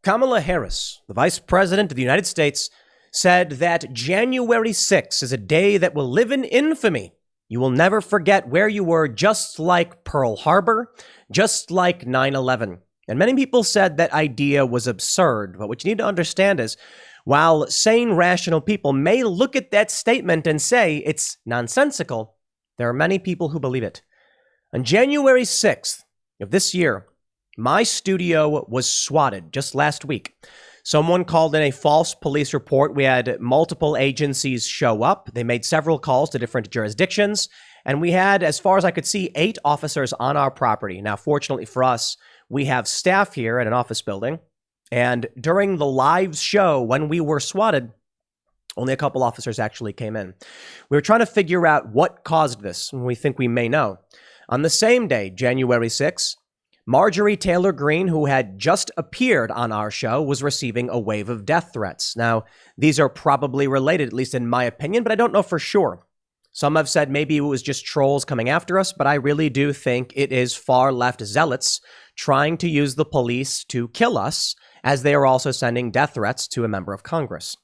Kamala Harris, the Vice President of the United States, said that January 6th is a day that will live in infamy. You will never forget where you were, just like Pearl Harbor, just like 9/11. And many people said that idea was absurd. But what you need to understand is, while sane, rational people may look at that statement and say it's nonsensical, there are many people who believe it. On January 6th of this year, my studio was swatted just last week. Someone called in a false police report. We had multiple agencies show up. They made several calls to different jurisdictions. And we had, as far as I could see, 8 officers on our property. Now, fortunately for us, we have staff here at an office building. And during the live show, when we were swatted, only a couple officers actually came in. We were trying to figure out what caused this, and we think we may know. On the same day, January 6th, Marjorie Taylor Greene, who had just appeared on our show, was receiving a wave of death threats. Now, these are probably related, at least in my opinion, but I don't know for sure. Some have said maybe it was just trolls coming after us, but I really do think it is far left zealots trying to use the police to kill us, as they are also sending death threats to a member of Congress.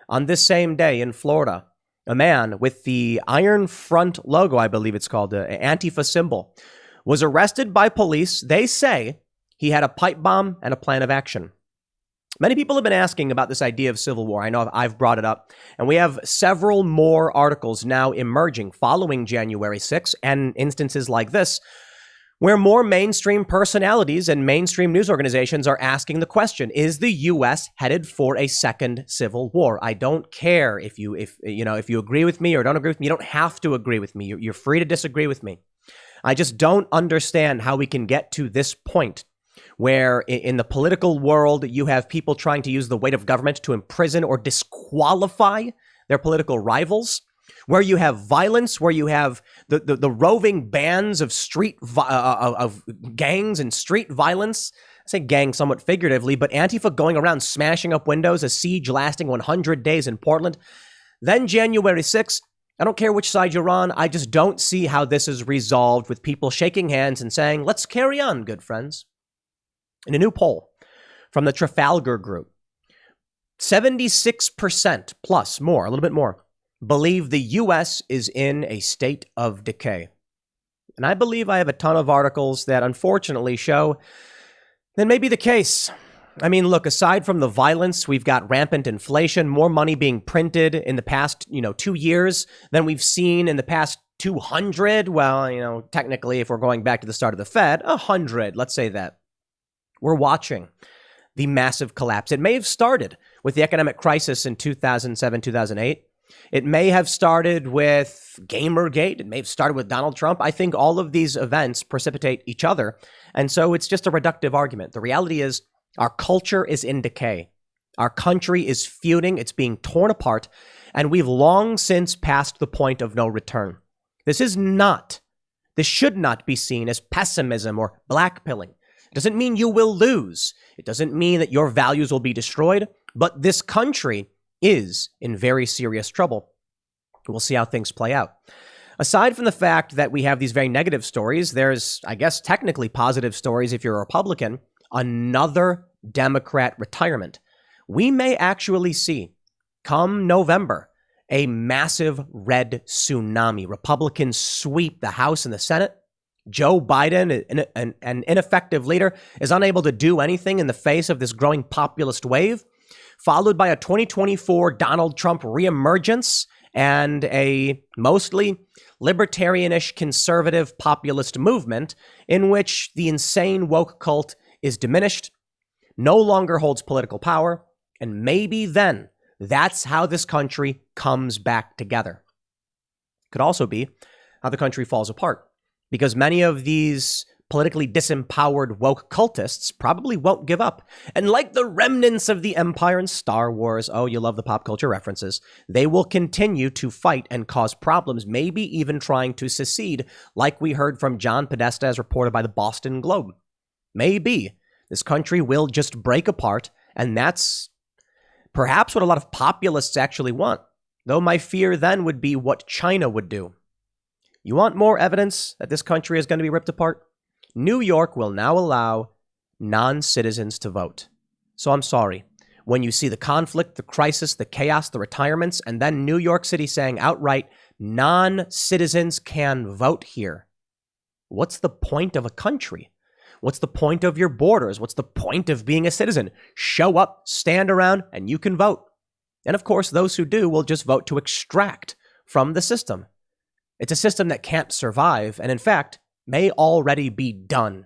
On this same day in Florida, a man with the Iron Front logo, I believe it's called, the Antifa symbol, was arrested by police. They say he had a pipe bomb and a plan of action. Many people have been asking about this idea of civil war. I know I've brought it up, and we have several more articles now emerging following January 6th and instances like this, where more mainstream personalities and mainstream news organizations are asking the question, is the U.S. headed for a second civil war? I don't care if you agree with me or don't agree with me. You don't have to agree with me. You're free to disagree with me. I just don't understand how we can get to this point where in the political world, you have people trying to use the weight of government to imprison or disqualify their political rivals, where you have violence, where you have the roving bands of of gangs and street violence. I say gang somewhat figuratively, but Antifa going around smashing up windows, a siege lasting 100 days in Portland. Then January 6th, I don't care which side you're on. I just don't see how this is resolved with people shaking hands and saying, let's carry on, good friends. In a new poll from the Trafalgar Group, 76% plus more, a little bit more, believe the U.S. is in a state of decay. And I believe I have a ton of articles that unfortunately show that may be the case. I mean, look, aside from the violence, we've got rampant inflation, more money being printed in the past, 2 years than we've seen in the past 200. Well, technically, if we're going back to the start of the Fed, 100, let's say that. We're watching the massive collapse. It may have started with the economic crisis in 2007, 2008. It may have started with Gamergate. It may have started with Donald Trump. I think all of these events precipitate each other. And so it's just a reductive argument. The reality is our culture is in decay. Our country is feuding. It's being torn apart. And we've long since passed the point of no return. This should not be seen as pessimism or blackpilling. It doesn't mean you will lose. It doesn't mean that your values will be destroyed. But this country is in very serious trouble. We'll see how things play out. Aside from the fact that we have these very negative stories, there's, I guess, technically positive stories if you're a Republican. Another Democrat retirement. We may actually see, come November, a massive red tsunami. Republicans sweep the House and the Senate. Joe Biden, an ineffective leader, is unable to do anything in the face of this growing populist wave, followed by a 2024 Donald Trump reemergence and a mostly libertarianish conservative populist movement in which the insane woke cult is diminished, no longer holds political power, and maybe then that's how this country comes back together. Could also be how the country falls apart, because many of these politically disempowered woke cultists probably won't give up. And like the remnants of the Empire in Star Wars, oh, you love the pop culture references, they will continue to fight and cause problems, maybe even trying to secede, like we heard from John Podesta as reported by the Boston Globe. Maybe this country will just break apart, and that's perhaps what a lot of populists actually want. Though my fear then would be what China would do. You want more evidence that this country is going to be ripped apart? New York will now allow non-citizens to vote. So I'm sorry. When you see the conflict, the crisis, the chaos, the retirements, and then New York City saying outright, non-citizens can vote here. What's the point of a country? What's the point of your borders? What's the point of being a citizen? Show up, stand around, and you can vote. And of course, those who do will just vote to extract from the system. It's a system that can't survive, and in fact, may already be done.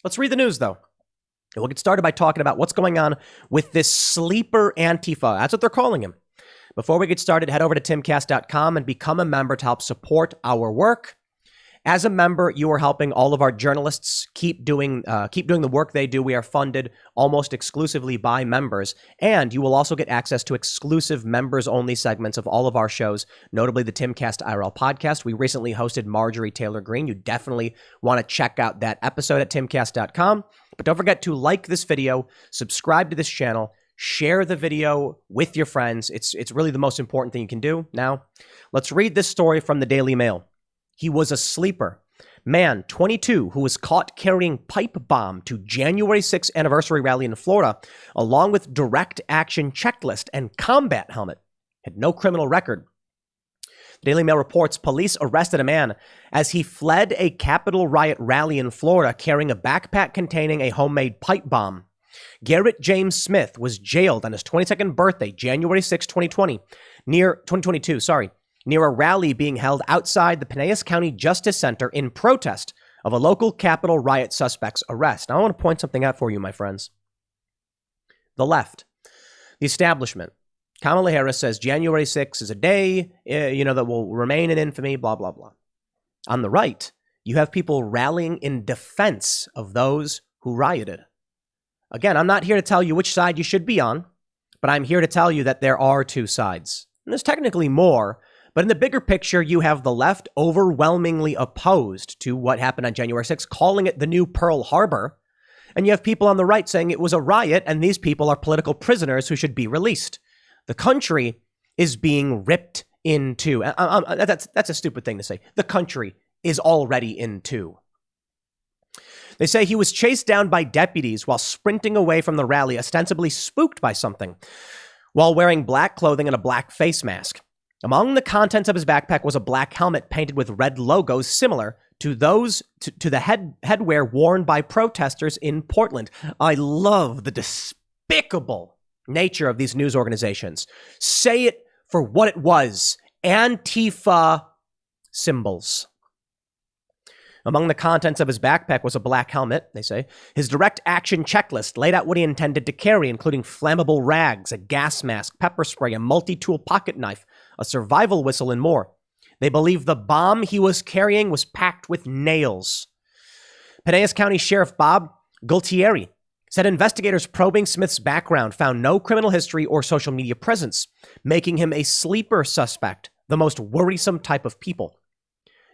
Let's read the news, though. And we'll get started by talking about what's going on with this sleeper Antifa. That's what they're calling him. Before we get started, head over to timcast.com and become a member to help support our work. As a member, you are helping all of our journalists keep doing the work they do. We are funded almost exclusively by members, and you will also get access to exclusive members-only segments of all of our shows, notably the TimcastIRL podcast. We recently hosted Marjorie Taylor Greene. You definitely want to check out that episode at timcast.com. But don't forget to like this video, subscribe to this channel, share the video with your friends. It's really the most important thing you can do. Now, let's read this story from the Daily Mail. He was a sleeper. Man, 22, who was caught carrying pipe bomb to January 6th anniversary rally in Florida, along with direct action checklist and combat helmet, had no criminal record. The Daily Mail reports police arrested a man as he fled a Capitol riot rally in Florida carrying a backpack containing a homemade pipe bomb. Garrett James Smith was jailed on his 22nd birthday, January 6, 2022, near a rally being held outside the Pinellas County Justice Center in protest of a local Capitol riot suspect's arrest. Now, I want to point something out for you, my friends. The left, the establishment. Kamala Harris says January 6th is a day, that will remain in infamy, blah, blah, blah. On the right, you have people rallying in defense of those who rioted. Again, I'm not here to tell you which side you should be on, but I'm here to tell you that there are two sides. And there's technically more. But in the bigger picture, you have the left overwhelmingly opposed to what happened on January 6th, calling it the new Pearl Harbor. And you have people on the right saying it was a riot and these people are political prisoners who should be released. The country is being ripped in two. That's a stupid thing to say. The country is already in two. They say he was chased down by deputies while sprinting away from the rally, ostensibly spooked by something, while wearing black clothing and a black face mask. Among the contents of his backpack was a black helmet painted with red logos similar to those to the headwear worn by protesters in Portland. I love the despicable nature of these news organizations. Say it for what it was. Antifa symbols. Among the contents of his backpack was a black helmet, they say. His direct action checklist laid out what he intended to carry, including flammable rags, a gas mask, pepper spray, a multi-tool pocket knife, a survival whistle, and more. They believe the bomb he was carrying was packed with nails. Pinellas County Sheriff Bob Gualtieri said investigators probing Smith's background found no criminal history or social media presence, making him a sleeper suspect, the most worrisome type of people.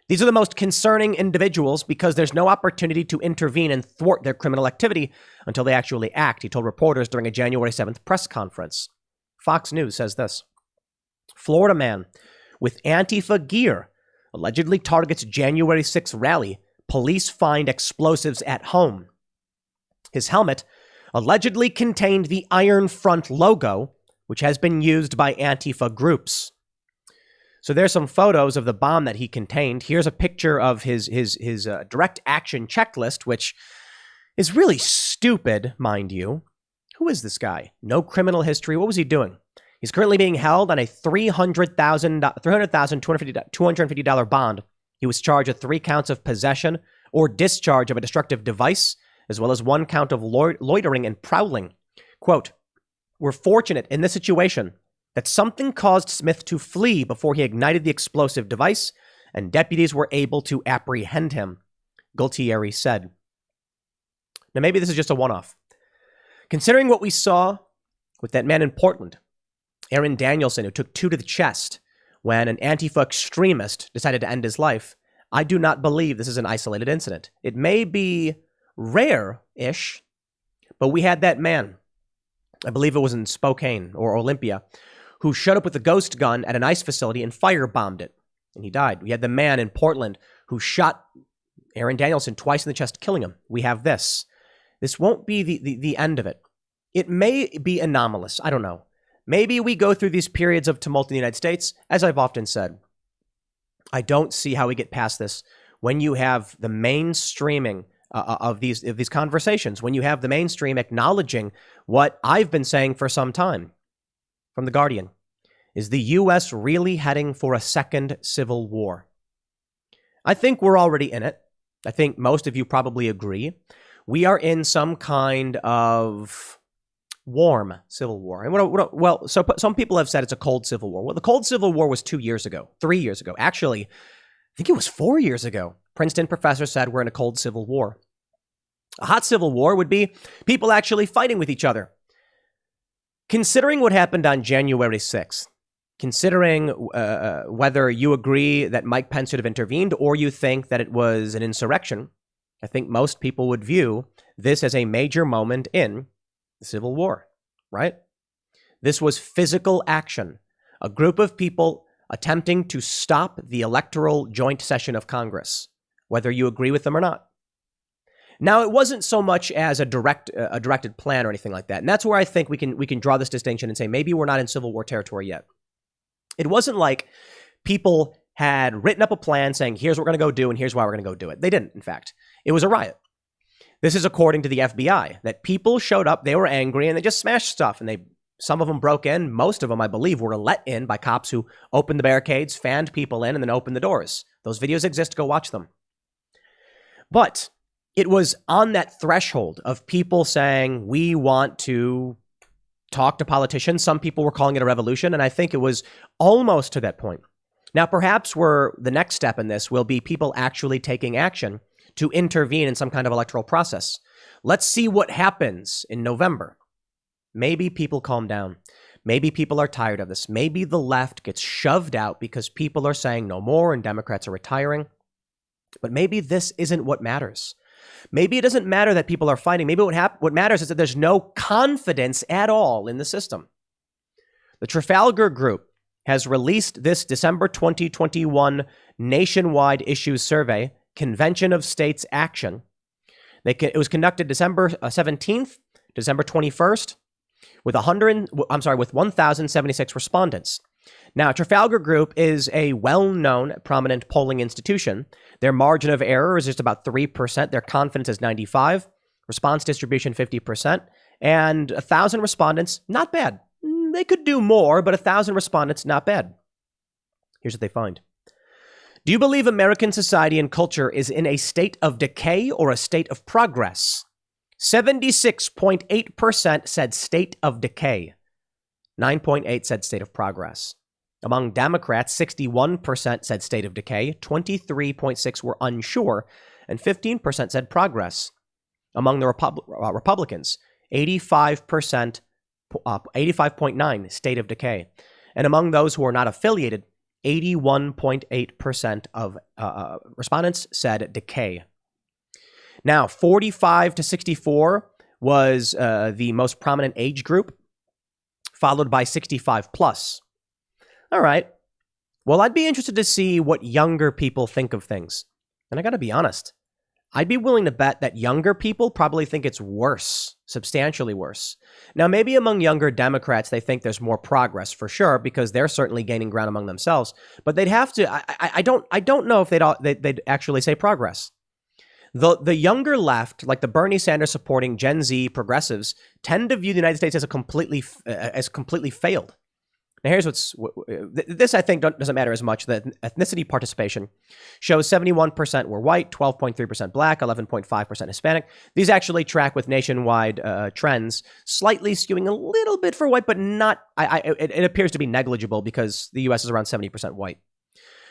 These are the most concerning individuals because there's no opportunity to intervene and thwart their criminal activity until they actually act, he told reporters during a January 7th press conference. Fox News says this. Florida man with Antifa gear allegedly targets January 6th rally. Police find explosives at home. His helmet allegedly contained the Iron Front logo, which has been used by Antifa groups. So there's some photos of the bomb that he contained. Here's a picture of his direct action checklist, which is really stupid, mind you. Who is this guy? No criminal history. What was he doing? He's currently being held on a $250 bond. He was charged with 3 counts of possession or discharge of a destructive device, as well as 1 count of loitering and prowling. Quote, "We're fortunate in this situation that something caused Smith to flee before he ignited the explosive device, and deputies were able to apprehend him," Gualtieri said. Now, maybe this is just a one-off. Considering what we saw with that man in Portland, Aaron Danielson, who took 2 to the chest when an Antifa extremist decided to end his life, I do not believe this is an isolated incident. It may be rare-ish, but we had that man, I believe it was in Spokane or Olympia, who showed up with a ghost gun at an ice facility and firebombed it, and he died. We had the man in Portland who shot Aaron Danielson twice in the chest, killing him. We have this. This won't be the end of it. It may be anomalous. I don't know. Maybe we go through these periods of tumult in the United States. As I've often said, I don't see how we get past this when you have the mainstreaming of these conversations, when you have the mainstream acknowledging what I've been saying for some time from The Guardian. Is the U.S. really heading for a second civil war? I think we're already in it. I think most of you probably agree. We are in some kind of warm civil war. And so some people have said it's a cold civil war. Well, the cold civil war was 2 years ago, 3 years ago. Actually, I think it was 4 years ago. Princeton professor said we're in a cold civil war. A hot civil war would be people actually fighting with each other. Considering what happened on January 6th, considering whether you agree that Mike Pence should have intervened or you think that it was an insurrection, I think most people would view this as a major moment in the Civil War, right? This was physical action, a group of people attempting to stop the electoral joint session of Congress, whether you agree with them or not. Now, it wasn't so much as a directed plan or anything like that. And that's where I think we can draw this distinction and say maybe we're not in Civil War territory yet. It wasn't like people had written up a plan saying, here's what we're going to go do and here's why we're going to go do it. They didn't, in fact. It was a riot. This is according to the FBI, that people showed up, they were angry, and they just smashed stuff. And some of them broke in. Most of them, I believe, were let in by cops who opened the barricades, fanned people in, and then opened the doors. Those videos exist. Go watch them. But it was on that threshold of people saying, we want to talk to politicians. Some people were calling it a revolution, and I think it was almost to that point. Now, perhaps the next step in this will be people actually taking action to intervene in some kind of electoral process. Let's see what happens in November. Maybe people calm down. Maybe people are tired of this. Maybe the left gets shoved out because people are saying no more and Democrats are retiring. But maybe this isn't what matters. Maybe it doesn't matter that people are fighting. Maybe what matters is that there's no confidence at all in the system. The Trafalgar Group has released this December 2021 nationwide issues survey, Convention of States Action. It was conducted December 17th, December 21st, with 1,076 respondents. Now, Trafalgar Group is a well-known, prominent polling institution. Their margin of error is just about 3%. Their confidence is 95%. Response distribution, 50%. And 1,000 respondents, not bad. They could do more, but 1,000 respondents, not bad. Here's what they find. Do you believe American society and culture is in a state of decay or a state of progress? 76.8% said state of decay. 9.8% said state of progress. Among Democrats, 61% said state of decay, 23.6% were unsure, and 15% said progress. Among the Republicans, 85.9% state of decay. And among those who are not affiliated, 81.8% of respondents said decay. Now, 45 to 64 was the most prominent age group, followed by 65 plus. All right. Well, I'd be interested to see what younger people think of things. And I got to be honest, I'd be willing to bet that younger people probably think it's worse, substantially worse. Now, maybe among younger Democrats, they think there's more progress for sure, because they're certainly gaining ground among themselves. But they'd have to. I don't know if they'd actually say progress. The younger left, like the Bernie Sanders supporting Gen Z progressives, tend to view the United States as completely failed. Now, here's this I think doesn't matter as much. The ethnicity participation shows 71% were white, 12.3% black, 11.5% Hispanic. These actually track with nationwide trends, slightly skewing a little bit for white, but not. It appears to be negligible because the U.S. is around 70% white.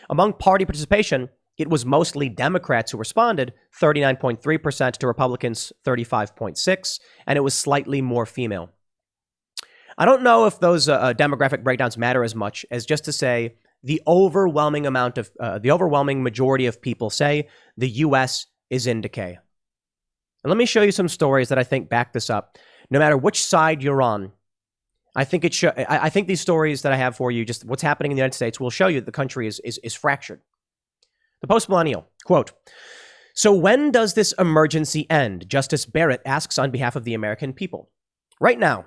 Among party participation, it was mostly Democrats who responded, 39.3% to Republicans, 35.6%, and it was slightly more female. I don't know if those demographic breakdowns matter as much as just to say the overwhelming majority of people say the U.S. is in decay. And let me show you some stories that I think back this up. No matter which side you're on, I think these stories that I have for you, just what's happening in the United States, will show you that the country is fractured. The Post-Millennial, quote, "So when does this emergency end?" Justice Barrett asks on behalf of the American people. Right now,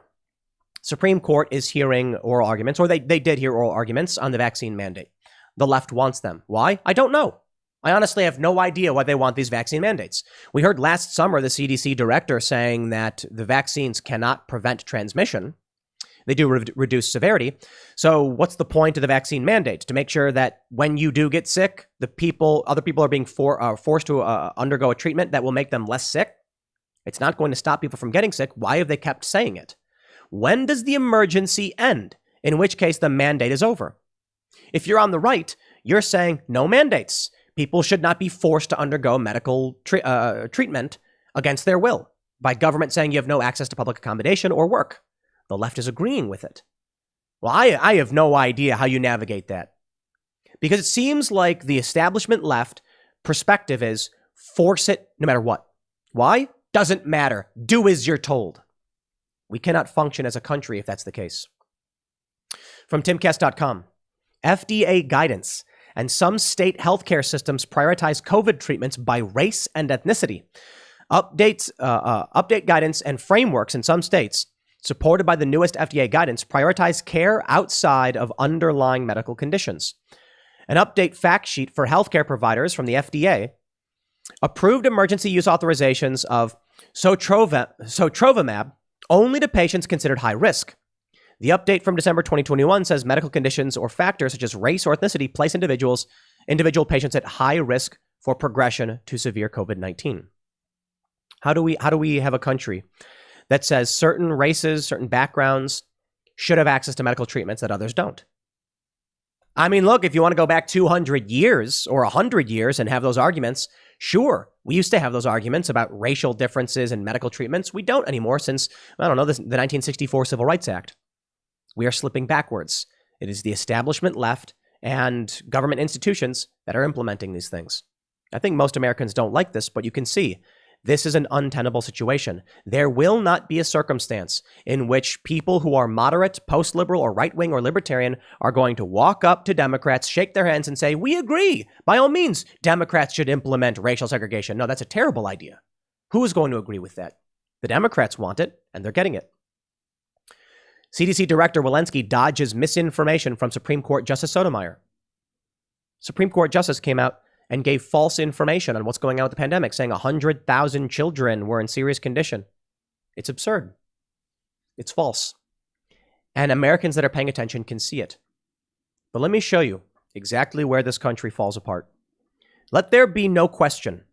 Supreme Court is hearing oral arguments, or they did hear oral arguments on the vaccine mandate. The left wants them. Why? I don't know. I honestly have no idea why they want these vaccine mandates. We heard last summer the CDC director saying that the vaccines cannot prevent transmission. They do reduce severity. So what's the point of the vaccine mandate? To make sure that when you do get sick, other people are being forced to undergo a treatment that will make them less sick? It's not going to stop people from getting sick. Why have they kept saying it? When does the emergency end? In which case the mandate is over. If you're on the right, you're saying no mandates. People should not be forced to undergo medical treatment against their will by government saying you have no access to public accommodation or work. The left is agreeing with it. Well, I have no idea how you navigate that, because it seems like the establishment left perspective is force it no matter what. Why? Doesn't matter. Do as you're told. We cannot function as a country if that's the case. From Timcast.com, FDA Guidance and some state healthcare systems prioritize COVID treatments by race and ethnicity. Update guidance and frameworks in some states, supported by the newest FDA guidance, prioritize care outside of underlying medical conditions. An update fact sheet for healthcare providers from the FDA approved emergency use authorizations of sotrovimab only to patients considered high risk. The update from December 2021 says medical conditions or factors such as race or ethnicity place individual patients at high risk for progression to severe COVID-19. How do we have a country that says certain races, certain backgrounds should have access to medical treatments that others don't? I mean, look, if you want to go back 200 years or 100 years and have those arguments, sure. We used to have those arguments about racial differences in medical treatments. We don't anymore since, the 1964 Civil Rights Act. We are slipping backwards. It is the establishment left and government institutions that are implementing these things. I think most Americans don't like this, but you can see this is an untenable situation. There will not be a circumstance in which people who are moderate, post-liberal, or right-wing or libertarian are going to walk up to Democrats, shake their hands, and say, we agree. By all means, Democrats should implement racial segregation. No, that's a terrible idea. Who is going to agree with that? The Democrats want it, and they're getting it. CDC Director Walensky dodges misinformation from Supreme Court Justice Sotomayor. Supreme Court Justice came out and gave false information on what's going on with the pandemic, saying 100,000 children were in serious condition. It's absurd. It's false. And Americans that are paying attention can see it. But let me show you exactly where this country falls apart. Let there be no question.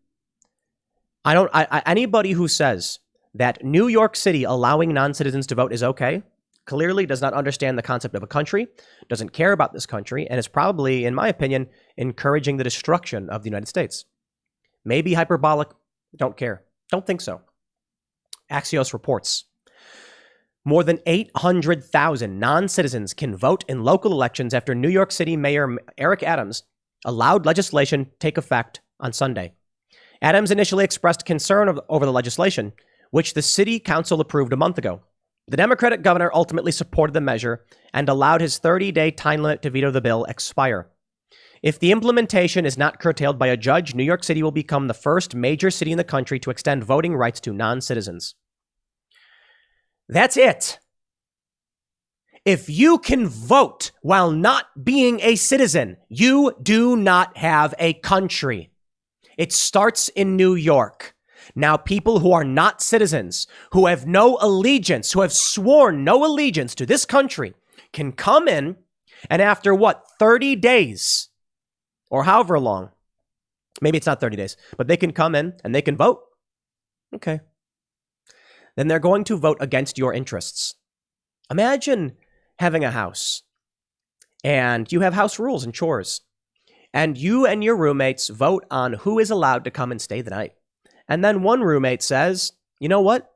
Anybody who says that New York City allowing non-citizens to vote is okay clearly does not understand the concept of a country, doesn't care about this country, and is probably, in my opinion, encouraging the destruction of the United States. Maybe hyperbolic, don't care. Don't think so. Axios reports more than 800,000 non-citizens can vote in local elections after New York City Mayor Eric Adams allowed legislation take effect on Sunday. Adams initially expressed concern over the legislation, which the city council approved a month ago. The Democratic governor ultimately supported the measure and allowed his 30-day time limit to veto the bill expire. If the implementation is not curtailed by a judge, New York City will become the first major city in the country to extend voting rights to non-citizens. That's it. If you can vote while not being a citizen, you do not have a country. It starts in New York. Now, people who are not citizens, who have no allegiance, who have sworn no allegiance to this country, can come in and after 30 days or however long, maybe it's not 30 days, but they can come in and they can vote. Okay. Then they're going to vote against your interests. Imagine having a house and you have house rules and chores and you and your roommates vote on who is allowed to come and stay the night. And then one roommate says, you know what?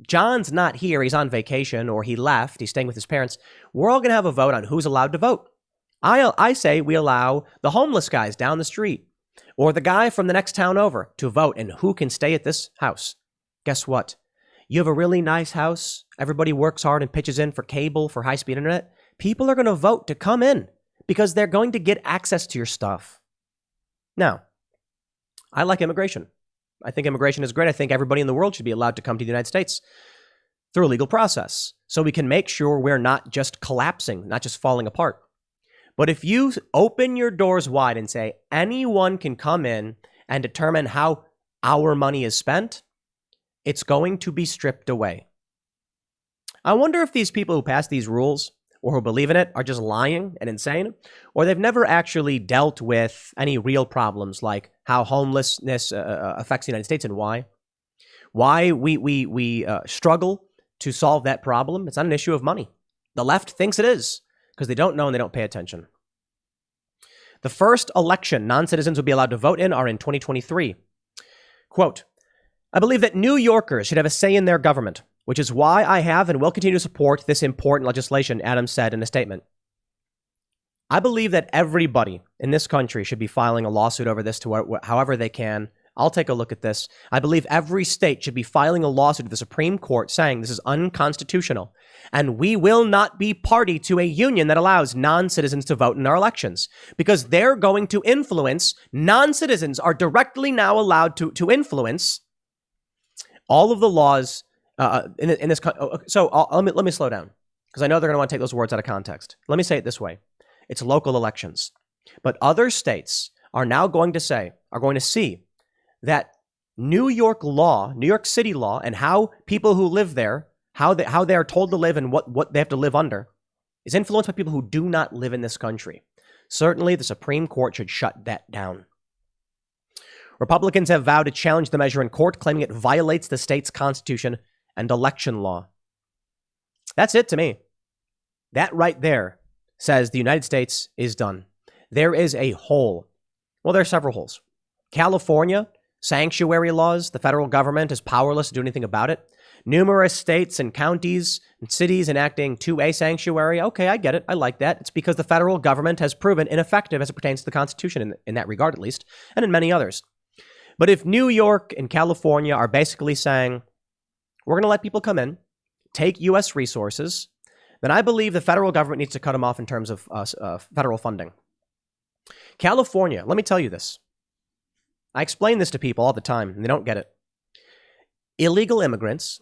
John's not here. He's on vacation or he left. He's staying with his parents. We're all going to have a vote on who's allowed to vote. I say we allow the homeless guys down the street or the guy from the next town over to vote and who can stay at this house. Guess what? You have a really nice house. Everybody works hard and pitches in for cable, for high-speed internet. People are going to vote to come in because they're going to get access to your stuff. Now, I like immigration. I think immigration is great. I think everybody in the world should be allowed to come to the United States. through a legal process so we can make sure we're not just collapsing, not just falling apart. But if you open your doors wide and say anyone can come in and determine how our money is spent, it's going to be stripped away. I wonder if these people who pass these rules or who believe in it are just lying and insane, or they've never actually dealt with any real problems like how homelessness affects the United States and why. Why we struggle to solve that problem. It's not an issue of money. The left thinks it is because they don't know and they don't pay attention. The first election non-citizens will be allowed to vote in are in 2023. Quote, I believe that New Yorkers should have a say in their government, which is why I have and will continue to support this important legislation, Adams said in a statement. I believe that everybody in this country should be filing a lawsuit over this to however they can. I'll take a look at this. I believe every state should be filing a lawsuit to the Supreme Court saying this is unconstitutional, and we will not be party to a union that allows non-citizens to vote in our elections because they're going to influence. Non-citizens are directly now allowed to influence all of the laws in this. So let me slow down because I know they're going to want to take those words out of context. Let me say it this way. It's local elections, but other states are now going to see that New York law, New York City law, and how people who live there, how they are told to live and what they have to live under is influenced by people who do not live in this country. Certainly, the Supreme Court should shut that down. Republicans have vowed to challenge the measure in court, claiming it violates the state's constitution and election law. That's it to me. That right there says the United States is done. There is a hole. Well, there are several holes. California, sanctuary laws, the federal government is powerless to do anything about it. Numerous states and counties and cities enacting 2A sanctuary. Okay, I get it. I like that. It's because the federal government has proven ineffective as it pertains to the Constitution, in that regard at least, and in many others. But if New York and California are basically saying, we're going to let people come in, take U.S. resources, then I believe the federal government needs to cut them off in terms of federal funding. California, let me tell you this. I explain this to people all the time, and they don't get it. Illegal immigrants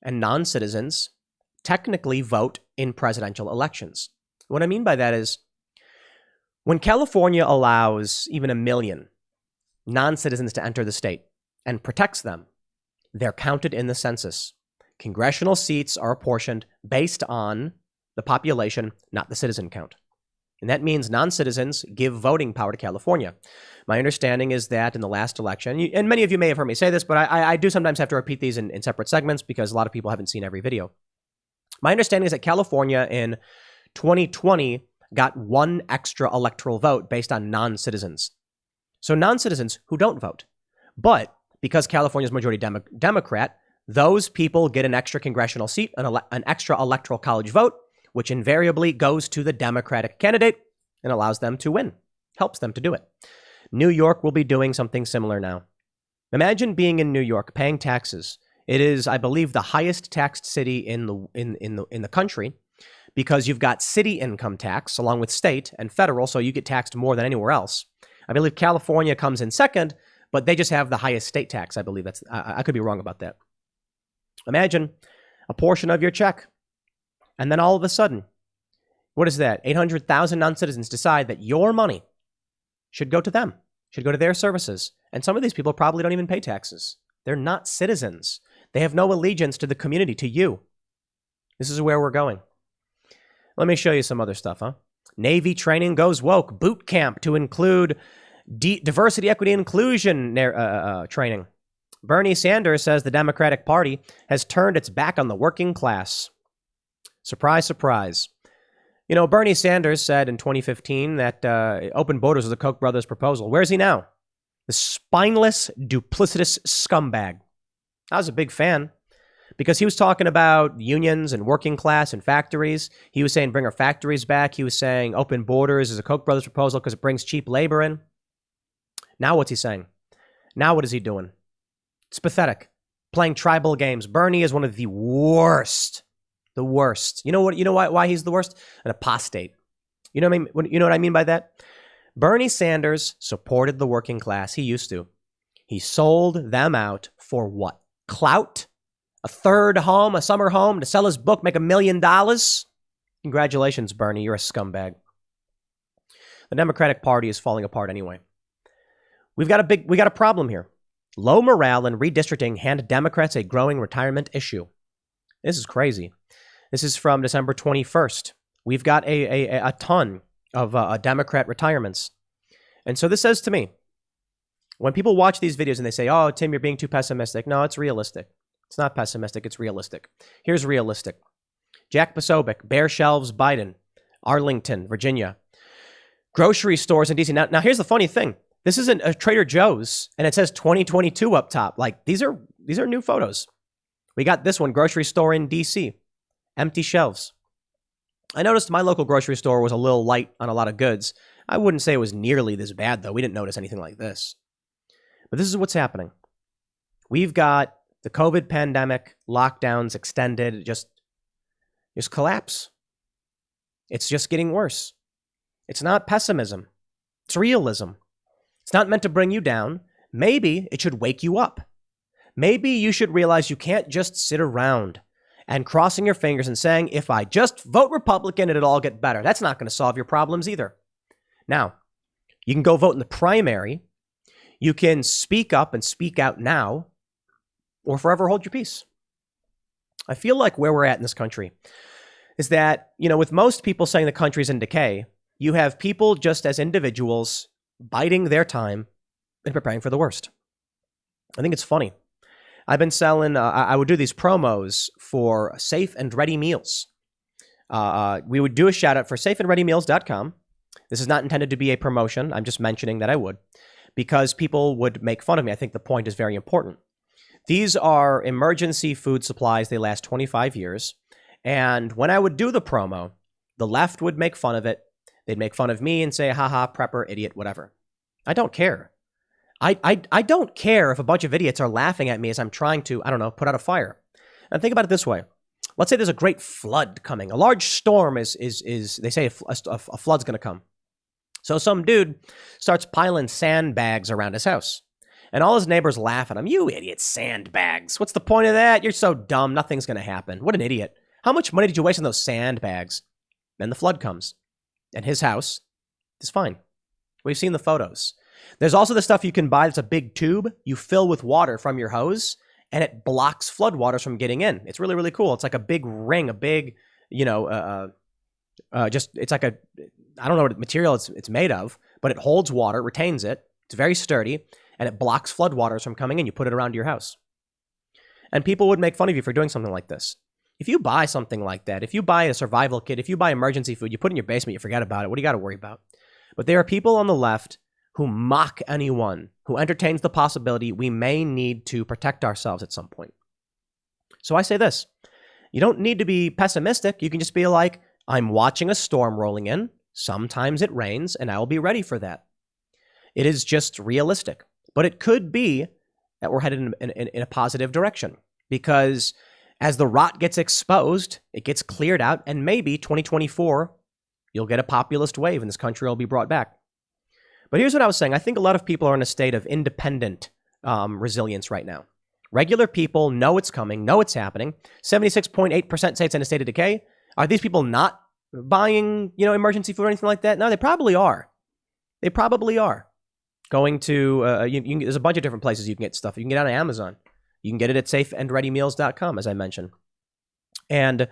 and non-citizens technically vote in presidential elections. What I mean by that is when California allows even 1 million non-citizens to enter the state and protects them, they're counted in the census. Congressional seats are apportioned based on the population, not the citizen count. And that means non-citizens give voting power to California. My understanding is that in the last election, and many of you may have heard me say this, but I do sometimes have to repeat these in separate segments because a lot of people haven't seen every video. My understanding is that California in 2020 got 1 extra electoral vote based on non-citizens. So non-citizens who don't vote. But because California is majority Democrat, those people get an extra congressional seat, an extra electoral college vote, which invariably goes to the Democratic candidate and allows them to win, helps them to do it. New York will be doing something similar now. Imagine being in New York, paying taxes. It is, I believe, the highest taxed city in the country because you've got city income tax along with state and federal, so you get taxed more than anywhere else. I believe California comes in second, but they just have the highest state tax. I believe I could be wrong about that. Imagine a portion of your check. And then all of a sudden, what is that? 800,000 non-citizens decide that your money should go to them, should go to their services. And some of these people probably don't even pay taxes. They're not citizens. They have no allegiance to the community, to you. This is where we're going. Let me show you some other stuff, huh? Navy training goes woke. Boot camp to include diversity, equity, inclusion training. Bernie Sanders says the Democratic Party has turned its back on the working class. Surprise, surprise. You know, Bernie Sanders said in 2015 that open borders was the Koch brothers' proposal. Where's he now? The spineless, duplicitous scumbag. I was a big fan because he was talking about unions and working class and factories. He was saying bring our factories back. He was saying open borders is a Koch brothers' proposal because it brings cheap labor in. Now what's he saying? Now what is he doing? It's pathetic. Playing tribal games. Bernie is one of the worst. The worst. You know what? You know why he's the worst? An apostate. You know what I mean? You know what I mean by that? Bernie Sanders supported the working class. He used to. He sold them out for what? Clout a third home, a summer home, to sell his book, make $1 million. Congratulations, Bernie. You're a scumbag. The Democratic Party is falling apart anyway. We got a problem here. Low morale and redistricting hand Democrats a growing retirement issue. This is crazy. This is from December 21st. We've got a ton of Democrat retirements. And so this says to me, when people watch these videos and they say, oh, Tim, you're being too pessimistic. No, it's realistic. It's not pessimistic. It's realistic. Here's realistic. Jack Posobiec, bare shelves, Biden, Arlington, Virginia. Grocery stores in D.C. Now, here's the funny thing. This isn't a Trader Joe's, and it says 2022 up top. Like, these are new photos. We got this one, grocery store in D.C., empty shelves. I noticed my local grocery store was a little light on a lot of goods. I wouldn't say it was nearly this bad, though. We didn't notice anything like this. But this is what's happening. We've got the COVID pandemic, lockdowns extended, just collapse. It's just getting worse. It's not pessimism. It's realism. It's not meant to bring you down. Maybe it should wake you up. Maybe you should realize you can't just sit around and crossing your fingers and saying, if I just vote Republican, it'll all get better. That's not going to solve your problems either. Now, you can go vote in the primary. You can speak up and speak out now, or forever hold your peace. I feel like where we're at in this country is that, with most people saying the country's in decay, you have people just as individuals biding their time and preparing for the worst. I think it's funny. I've been selling, I would do these promos for safe and ready meals. We would do a shout out for safeandreadymeals.com. This is not intended to be a promotion. I'm just mentioning that I would, because people would make fun of me. I think the point is very important. These are emergency food supplies. They last 25 years. And when I would do the promo, the left would make fun of it. They'd make fun of me and say, haha, prepper, idiot, whatever. I don't care. I don't care if a bunch of idiots are laughing at me as I'm trying to, put out a fire. And think about it this way. Let's say there's a great flood coming. A large storm is they say a flood's going to come. So some dude starts piling sandbags around his house. And all his neighbors laugh at him. You idiot, sandbags. What's the point of that? You're so dumb. Nothing's going to happen. What an idiot. How much money did you waste on those sandbags? Then the flood comes. And his house is fine. We've seen the photos. There's also the stuff you can buy that's a big tube. You fill with water from your hose, and it blocks floodwaters from getting in. It's really, really cool. It's like a big ring, a big, it's like I don't know what material it's made of, but it holds water, retains it. It's very sturdy, and it blocks floodwaters from coming in. You put it around your house. And people would make fun of you for doing something like this. If you buy something like that, if you buy a survival kit, if you buy emergency food, you put it in your basement, you forget about it. What do you got to worry about? But there are people on the left who mock anyone who entertains the possibility we may need to protect ourselves at some point. So I say this. You don't need to be pessimistic. You can just be like, I'm watching a storm rolling in. Sometimes it rains, and I will be ready for that. It is just realistic. But it could be that we're headed in a positive direction, because as the rot gets exposed, it gets cleared out, and maybe 2024, you'll get a populist wave and this country will be brought back. But here's what I was saying. I think a lot of people are in a state of independent resilience right now. Regular people know it's coming, know it's happening. 76.8% say it's in a state of decay. Are these people not buying, emergency food or anything like that? No, they probably are. They probably are. Going to, there's a bunch of different places you can get stuff. You can get it on Amazon. You can get it at safeandreadymeals.com, as I mentioned. And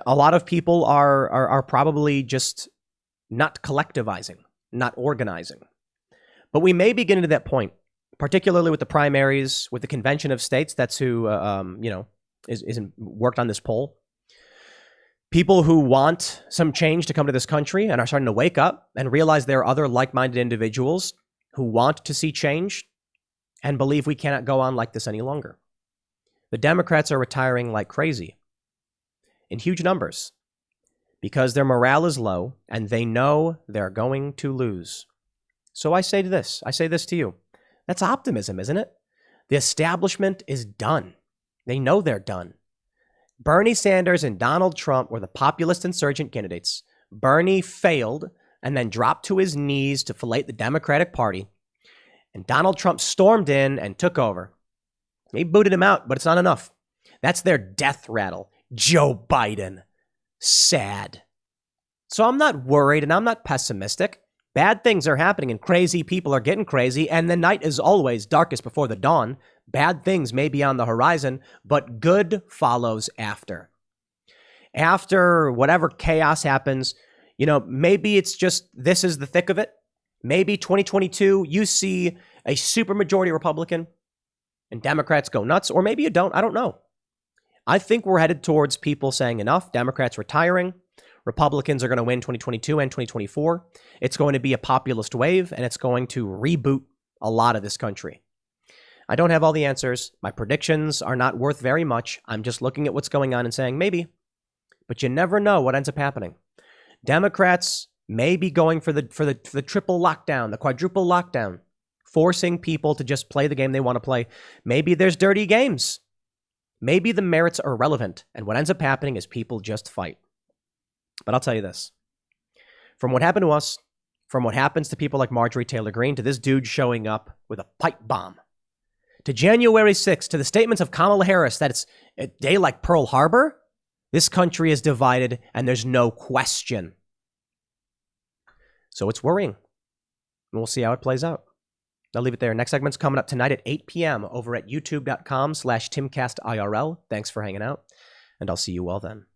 a lot of people are probably just not collectivizing, not organizing. But we may be getting to that point, particularly with the primaries, with the convention of states. That's who, is worked on this poll. People who want some change to come to this country and are starting to wake up and realize there are other like-minded individuals who want to see change and believe we cannot go on like this any longer. The Democrats are retiring like crazy in huge numbers because their morale is low and they know they're going to lose. So I say this to you. That's optimism, isn't it? The establishment is done. They know they're done. Bernie Sanders and Donald Trump were the populist insurgent candidates. Bernie failed and then dropped to his knees to fillet the Democratic Party. And Donald Trump stormed in and took over. They booted him out, but it's not enough. That's their death rattle. Joe Biden. Sad. So I'm not worried and I'm not pessimistic. Bad things are happening and crazy people are getting crazy, and the night is always darkest before the dawn. Bad things may be on the horizon, but good follows after. After whatever chaos happens, maybe it's just this is the thick of it. Maybe 2022, you see a supermajority Republican and Democrats go nuts, or maybe you don't. I don't know. I think we're headed towards people saying enough, Democrats retiring. Republicans are going to win 2022 and 2024. It's going to be a populist wave, and it's going to reboot a lot of this country. I don't have all the answers. My predictions are not worth very much. I'm just looking at what's going on and saying maybe. But you never know what ends up happening. Democrats may be going for the triple lockdown, the quadruple lockdown, forcing people to just play the game they want to play. Maybe there's dirty games. Maybe the merits are irrelevant, and what ends up happening is people just fight. But I'll tell you this. From what happened to us, from what happens to people like Marjorie Taylor Greene, to this dude showing up with a pipe bomb, to January 6th, to the statements of Kamala Harris that it's a day like Pearl Harbor, this country is divided and there's no question. So it's worrying. And we'll see how it plays out. I'll leave it there. Next segment's coming up tonight at 8 p.m. over at youtube.com/TimcastIRL. Thanks for hanging out, and I'll see you all then.